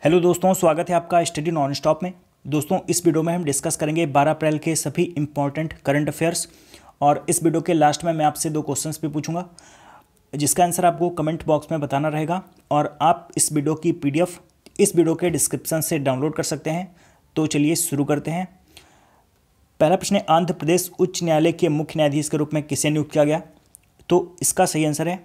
Hello दोस्तों, स्वागत है आपका स्टडी नॉन स्टॉप में। दोस्तों, इस वीडियो में हम डिस्कस करेंगे 12 अप्रैल के सभी इंपॉर्टेंट करंट अफेयर्स। और इस वीडियो के लास्ट में मैं आपसे 2 क्वेश्चंस भी पूछूंगा, जिसका आंसर आपको कमेंट बॉक्स में बताना रहेगा। और आप इस वीडियो की PDF इस वीडियो के डिस्क्रिप्शन से डाउनलोड कर सकते हैं। तो चलिए शुरू करते हैं। पहला प्रश्न है, आंध्र प्रदेश उच्च न्यायालय के मुख्य न्यायाधीश के रूप में किसे नियुक्त किया गया? तो इसका सही आंसर है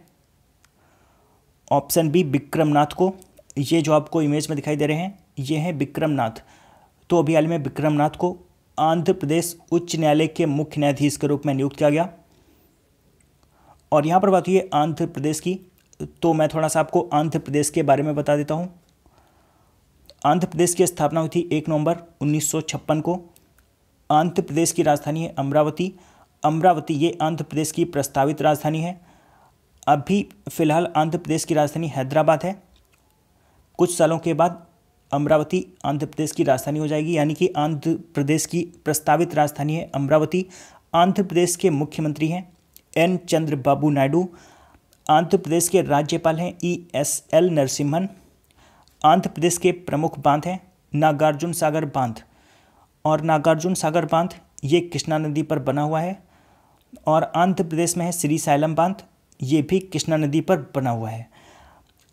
ऑप्शन बी, विक्रमनाथ को। ये जो आपको इमेज में दिखाई दे रहे हैं, ये हैं विक्रमनाथ। तो अभी हाल में विक्रमनाथ को आंध्र प्रदेश उच्च न्यायालय के मुख्य न्यायाधीश के रूप में नियुक्त किया गया। और यहाँ पर बात हुई है आंध्र प्रदेश की, तो मैं थोड़ा सा आपको आंध्र प्रदेश के बारे में बता देता हूँ। आंध्र प्रदेश की स्थापना हुई थी 1 नवंबर 1956 को। आंध्र प्रदेश की राजधानी है अमरावती। अमरावती ये आंध्र प्रदेश की प्रस्तावित राजधानी है। अभी फ़िलहाल आंध्र प्रदेश की राजधानी हैदराबाद है। कुछ सालों के बाद अमरावती आंध्र प्रदेश की राजधानी हो जाएगी, यानी कि आंध्र प्रदेश की प्रस्तावित राजधानी है अमरावती। आंध्र प्रदेश के मुख्यमंत्री हैं N चंद्रबाबू नायडू। आंध्र प्रदेश के राज्यपाल हैं ESL नरसिम्हन। आंध्र प्रदेश के प्रमुख बांध हैं नागार्जुन सागर बांध। और नागार्जुन सागर बांध ये कृष्णा नदी पर बना हुआ है। और आंध्र प्रदेश में है श्रीशैलम बांध, ये भी कृष्णा नदी पर बना हुआ है।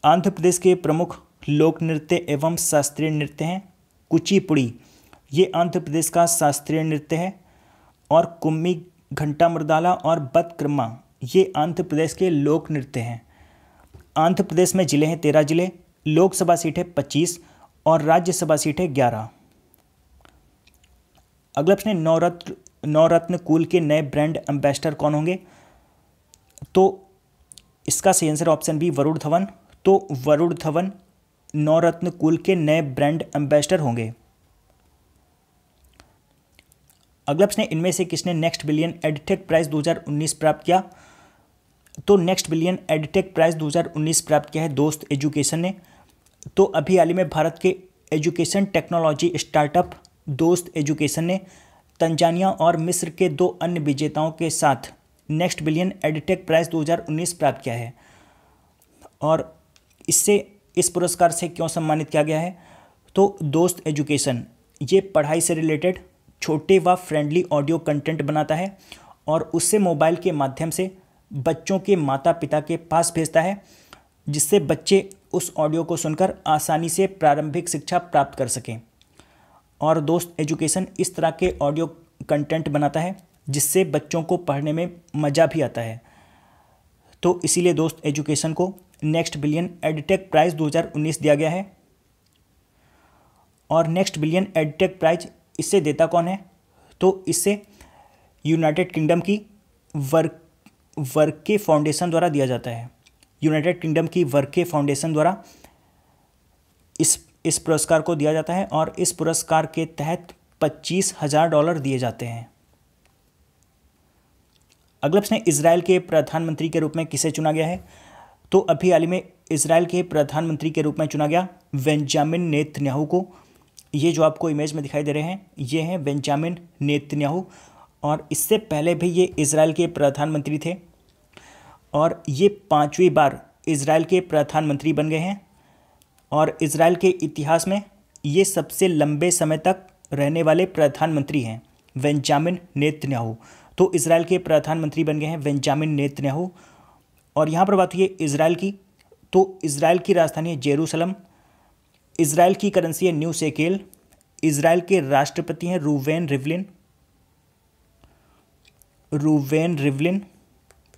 आंध्र प्रदेश के प्रमुख लोक नृत्य एवं शास्त्रीय नृत्य हैं कुचिपुड़ी, ये आंध्र प्रदेश का शास्त्रीय नृत्य है। और कुम्मी, घंटा मृदाला और बतक्रमा ये आंध्र प्रदेश के लोक नृत्य हैं। आंध्र प्रदेश में जिले हैं 13 जिले, लोकसभा सीट है 25 और राज्यसभा सीट है 11। अगला प्रश्न है, नवरत्न कूल के नए ब्रांड एम्बेसडर कौन होंगे? तो इसका सही answer option B, Varun Dhawan. तो वरुण धवन नवरत्न कूल के नए ब्रांड एम्बेसडर होंगे। अगला प्रश्न है, इनमें से किसने नेक्स्ट बिलियन एडटेक प्राइज 2019 प्राप्त किया? तो नेक्स्ट बिलियन एडटेक प्राइज 2019 प्राप्त किया है दोस्त एजुकेशन ने। तो अभी हाल ही में भारत के एजुकेशन टेक्नोलॉजी स्टार्टअप दोस्त एजुकेशन ने तंजानिया और मिस्र के 2 अन्य विजेताओं के साथ नेक्स्ट बिलियन एडटेक प्राइज 2019 प्राप्त किया है। और इस पुरस्कार से क्यों सम्मानित किया गया है? तो दोस्त एजुकेशन ये पढ़ाई से रिलेटेड छोटे व फ्रेंडली ऑडियो कंटेंट बनाता है और उससे मोबाइल के माध्यम से बच्चों के माता पिता के पास भेजता है, जिससे बच्चे उस ऑडियो को सुनकर आसानी से प्रारंभिक शिक्षा प्राप्त कर सकें। और दोस्त एजुकेशन इस तरह के ऑडियो कंटेंट बनाता है जिससे बच्चों को पढ़ने में मज़ा भी आता है। तो इसीलिए दोस्त एजुकेशन को नेक्स्ट बिलियन एडटेक प्राइज 2019 दिया गया है। और नेक्स्ट बिलियन एडटेक प्राइज इससे देता कौन है? तो इससे यूनाइटेड किंगडम की वर्के फाउंडेशन द्वारा दिया जाता है। यूनाइटेड किंगडम की वर्के फाउंडेशन द्वारा इस पुरस्कार को दिया जाता है और इस पुरस्कार के तहत $25,000 दिए जाते हैं। अगला प्रश्न है, इजराइल के प्रधानमंत्री के रूप में किसे चुना गया है? तो अभी हाल ही में इजराइल के प्रधानमंत्री के रूप में चुना गया बेंजामिन नेतन्याहू को। ये जो आपको इमेज में दिखाई दे रहे हैं, ये हैं बेंजामिन नेतन्याहू। और इससे पहले भी ये इजराइल के प्रधानमंत्री थे और ये 5वीं बार इजराइल के प्रधानमंत्री बन गए हैं। और इजराइल के इतिहास में ये सबसे लंबे समय तक रहने वाले प्रधानमंत्री हैं बेंजामिन नेतन्याहू। तो इजराइल के प्रधानमंत्री बन गए हैं बेंजामिन नेतन्याहू। और यहाँ पर बात हुई है इजराइल की, तो इजराइल की राजधानी है जेरूसलम। इजराइल की करेंसी है न्यू शेकेल। इजराइल के राष्ट्रपति हैं रूवेन रिवलिन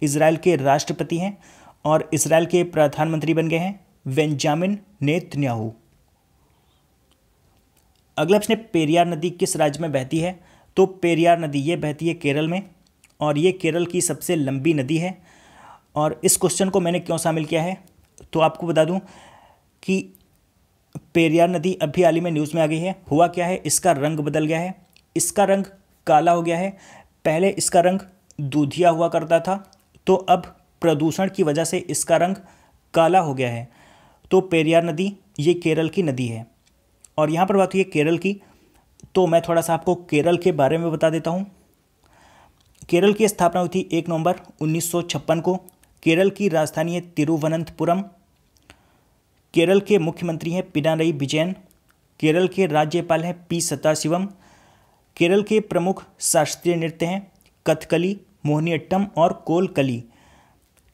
इजराइल के राष्ट्रपति हैं। और इजराइल के प्रधानमंत्री बन गए हैं बेंजामिन नेतन्याहू। अगला प्रश्न है, पेरियार नदी किस राज्य में बहती है? तो पेरियार नदी ये बहती है केरल में और ये केरल की सबसे लंबी नदी है। और इस क्वेश्चन को मैंने क्यों शामिल किया है, तो आपको बता दूं कि पेरियार नदी अभी हाल ही में न्यूज़ में आ गई है। हुआ क्या है, इसका रंग बदल गया है, इसका रंग काला हो गया है। पहले इसका रंग दूधिया हुआ करता था, तो अब प्रदूषण की वजह से इसका रंग काला हो गया है। तो पेरियार नदी ये केरल की नदी है। और यहाँ पर बात हुई है केरल की, तो मैं थोड़ा सा आपको केरल के बारे में बता देता हूँ। केरल की स्थापना हुई थी 1 नवंबर 1956 को। केरल की राजधानी है तिरुवनंतपुरम। केरल के मुख्यमंत्री हैं पिनारई विजयन। केरल के राज्यपाल हैं पी सदाशिवम। केरल के प्रमुख शास्त्रीय नृत्य हैं कथकली, मोहिनीअट्टम और कोलकली।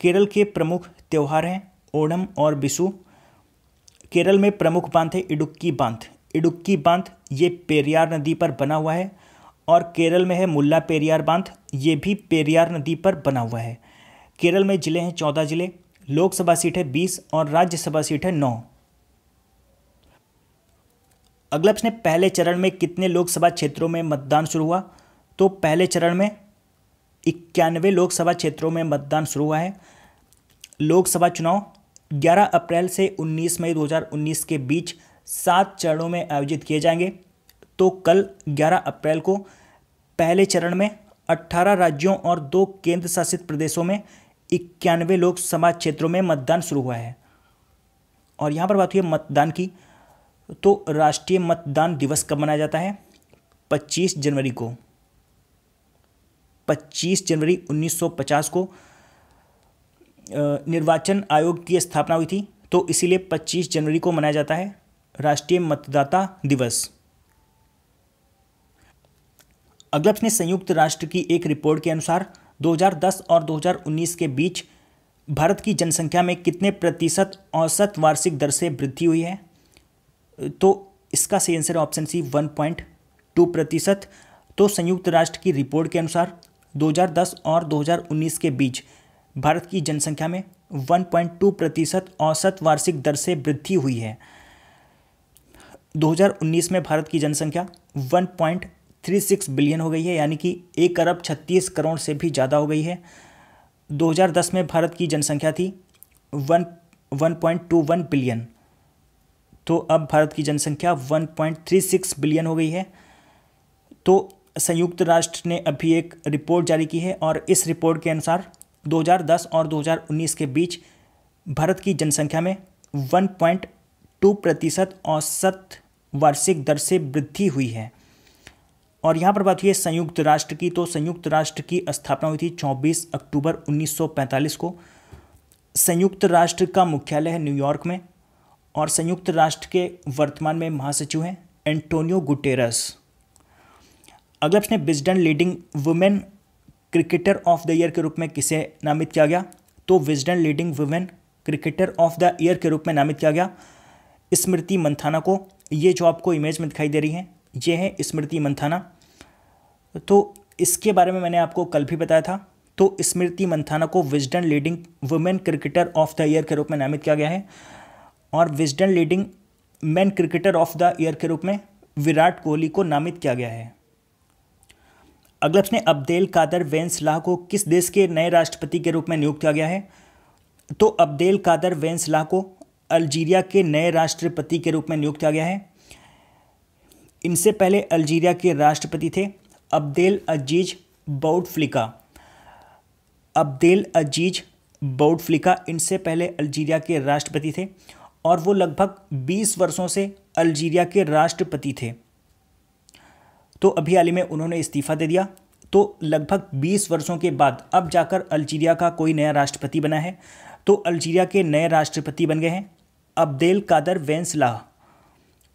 केरल के प्रमुख त्यौहार हैं ओणम और बिशु। केरल में प्रमुख बांध है इडुक्की बांध। इडुक्की बांध ये पेरियार नदी पर बना हुआ है। और केरल में है मुल्ला पेरियार बांध, ये भी पेरियार नदी पर बना हुआ है। केरल में जिले हैं 14 जिले, लोकसभा सीट है 20 और राज्यसभा सीट है 9। अगला प्रश्न, पहले चरण में कितने लोकसभा क्षेत्रों में मतदान शुरू हुआ? तो पहले चरण में 91 लोकसभा क्षेत्रों में मतदान शुरू हुआ है। लोकसभा चुनाव 11 अप्रैल से 19 मई 2019 के बीच 7 चरणों में आयोजित किए जाएंगे। तो कल 11 अप्रैल को पहले चरण में 18 राज्यों और 2 केंद्र शासित प्रदेशों में 91 लोकसभा क्षेत्रों में मतदान शुरू हुआ है। और यहाँ पर बात हुई है मतदान की, तो राष्ट्रीय मतदान दिवस कब मनाया जाता है? 25 जनवरी को। 25 जनवरी 1950 को निर्वाचन आयोग की स्थापना हुई थी, तो इसीलिए 25 जनवरी को मनाया जाता है राष्ट्रीय मतदाता दिवस। अगला प्रश्न, संयुक्त राष्ट्र की एक रिपोर्ट के अनुसार 2010 और 2019 के बीच भारत की जनसंख्या में कितने प्रतिशत औसत वार्षिक दर से वृद्धि हुई है? तो इसका सही आंसर है ऑप्शन सी 1.2%। तो संयुक्त राष्ट्र की रिपोर्ट के अनुसार 2010 और 2019 के बीच भारत की जनसंख्या में 1.2% औसत वार्षिक दर से वृद्धि हुई है। 2019 में भारत की जनसंख्या 1.36 बिलियन हो गई है, यानी कि 1 अरब 36 करोड़ से भी ज़्यादा हो गई है। 2010 में भारत की जनसंख्या थी 1.21 बिलियन, तो अब भारत की जनसंख्या 1.36 बिलियन हो गई है। तो संयुक्त राष्ट्र ने अभी एक रिपोर्ट जारी की है और इस रिपोर्ट के अनुसार 2010 और 2019 के बीच भारत की जनसंख्या में 1.2% औसत वार्षिक दर से वृद्धि हुई है। और यहाँ पर बात हुई है संयुक्त राष्ट्र की, तो संयुक्त राष्ट्र की स्थापना हुई थी 24 अक्टूबर 1945 को। संयुक्त राष्ट्र का मुख्यालय है न्यूयॉर्क में और संयुक्त राष्ट्र के वर्तमान में महासचिव हैं एंटोनियो गुटेरस। अगला प्रश्न, Wisden leading women cricketer of the year के रूप में किसे नामित किया गया? तो Wisden leading women cricketer of the year के रूप में नामित किया गया स्मृति मंथाना को। ये जो आपको इमेज में दिखाई दे रही हैं, ये है स्मृति मंथाना। तो इसके बारे में मैंने आपको कल भी बताया था। तो स्मृति मंथाना को Wisden leading women cricketer of the year के रूप में नामित किया गया है और Wisden leading man cricketer of the year के रूप में विराट कोहली को नामित किया गया है। अगला प्रश्न, अब्देल कादर वेंसलाह को किस देश के नए राष्ट्रपति के रूप में नियुक्त किया गया है? तो अब्देल कादर वेंसलाह को अल्जीरिया के नए राष्ट्रपति के रूप में नियुक्त किया गया है। इनसे पहले अल्जीरिया के राष्ट्रपति थे अब्देल अजीज बाउटफ्लिका। अब्देल अजीज बाउटफ्लिका इनसे पहले अल्जीरिया के राष्ट्रपति थे और वो लगभग 20 वर्षों से अल्जीरिया के राष्ट्रपति थे। तो अभी हाल ही में उन्होंने इस्तीफा दे दिया। तो लगभग 20 वर्षों के बाद अब जाकर अल्जीरिया का कोई नया राष्ट्रपति बना है। तो अल्जीरिया के नए राष्ट्रपति बन गए हैं अब्देल कादर वेंसलाह।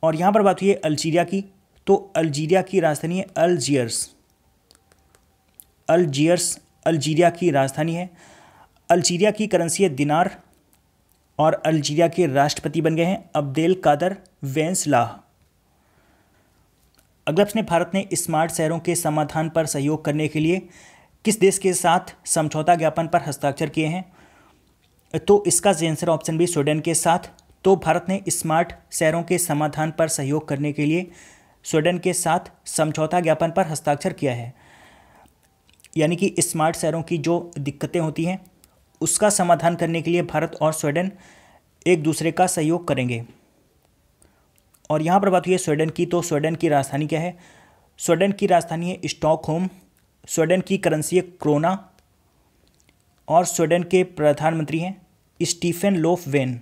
और यहाँ पर बात हुई है अल्जीरिया की, तो अल्जीरिया की राजधानी है अल्जियर्स। अल्जियर्स अल्जीरिया की राजधानी है। अल्जीरिया की करेंसी है दिनार और अल्जीरिया के राष्ट्रपति बन गए हैं अब्देल कादर वेंसलाह। अगला प्रश्न, भारत ने स्मार्ट शहरों के समाधान पर सहयोग करने के लिए किस देश के साथ समझौता ज्ञापन पर हस्ताक्षर किए हैं? तो इसका आंसर ऑप्शन बी स्वीडन के साथ। तो भारत ने स्मार्ट शहरों के समाधान पर सहयोग करने के लिए स्वीडन के साथ समझौता ज्ञापन पर हस्ताक्षर किया है। यानी कि स्मार्ट शहरों की जो दिक्कतें होती हैं उसका समाधान करने के लिए भारत और स्वीडन एक दूसरे का सहयोग करेंगे। और यहाँ पर बात हुई है स्वीडन की, तो स्वीडन की राजधानी क्या है? स्वीडन की राजधानी है स्टॉकहोम। स्वीडन की करेंसी है क्रोना और स्वीडन के प्रधानमंत्री हैं Stefan Lofven.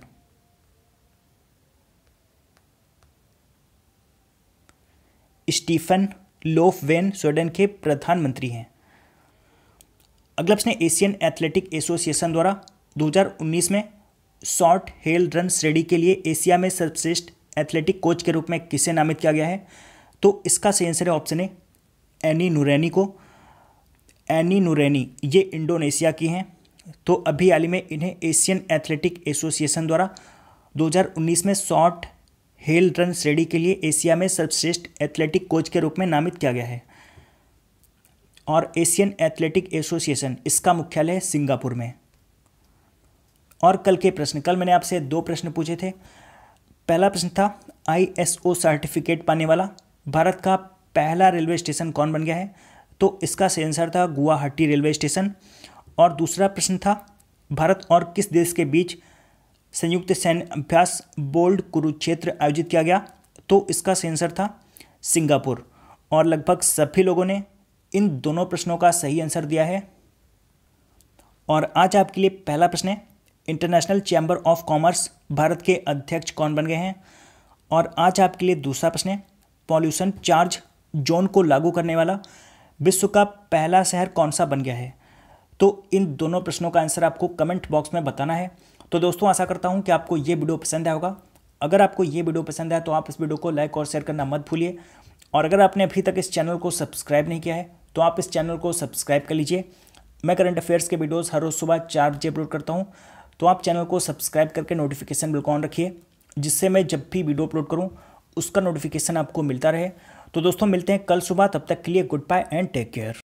Stefan Lofven Sweden के प्रधानमंत्री हैं। अगला प्रश्न, एशियन एथलेटिक एसोसिएशन द्वारा 2019 में शॉर्ट हेल रन श्रेणी के लिए एशिया में सर्वश्रेष्ठ एथलेटिक कोच के रूप में किसे नामित किया गया है? तो इसका सही आंसर है ऑप्शन ए, एनी नूरैनी को। एनी नूरैनी ये इंडोनेशिया की हैं। तो अभी हाल ही में इन्हें एशियन एथलेटिक एसोसिएशन द्वारा 2019 में शॉर्ट हेल रन श्रेणी के लिए एशिया में सर्वश्रेष्ठ एथलेटिक कोच के रूप में नामित किया गया है। और एशियन एथलेटिक एसोसिएशन इसका मुख्यालय है सिंगापुर में। और कल के प्रश्न, कल मैंने आपसे 2 प्रश्न पूछे थे। पहला प्रश्न था ISO सर्टिफिकेट पाने वाला भारत का पहला रेलवे स्टेशन कौन बन गया है? तो इसका सही आंसर था गुवाहाटी रेलवे स्टेशन। और दूसरा प्रश्न था भारत और किस देश के बीच संयुक्त सैन्य अभ्यास बोल्ड कुरुक्षेत्र आयोजित किया गया? तो इसका सही आंसर था सिंगापुर। और लगभग सभी लोगों ने इन दोनों प्रश्नों का सही आंसर दिया है। और आज आपके लिए पहला प्रश्न है, international chamber of commerce Bharat के अध्यक्ष कौन बन गए हैं? और आज आपके लिए दूसरा प्रश्न है, पॉल्यूशन चार्ज जोन को लागू करने वाला विश्व का पहला शहर कौन सा बन गया है? तो इन दोनों प्रश्नों का आंसर आपको कमेंट बॉक्स में बताना है। तो दोस्तों आशा करता हूं कि आपको ये वीडियो पसंद आया होगा। अगर आपको ये वीडियो पसंद आया तो आप इस वीडियो को लाइक और शेयर करना मत भूलिए। और अगर आपने अभी तक इस चैनल को सब्सक्राइब नहीं किया है तो आप इस चैनल को सब्सक्राइब कर लीजिए। मैं करंट अफेयर्स के वीडियोस हर रोज़ सुबह 4 बजे अपलोड करता हूं, तो आप चैनल को सब्सक्राइब करके नोटिफिकेशन बिल को ऑन रखिए, जिससे मैं जब भी वीडियो अपलोड करूं उसका नोटिफिकेशन आपको मिलता रहे। तो दोस्तों मिलते हैं कल सुबह, तब तक के लिए good bye and take care.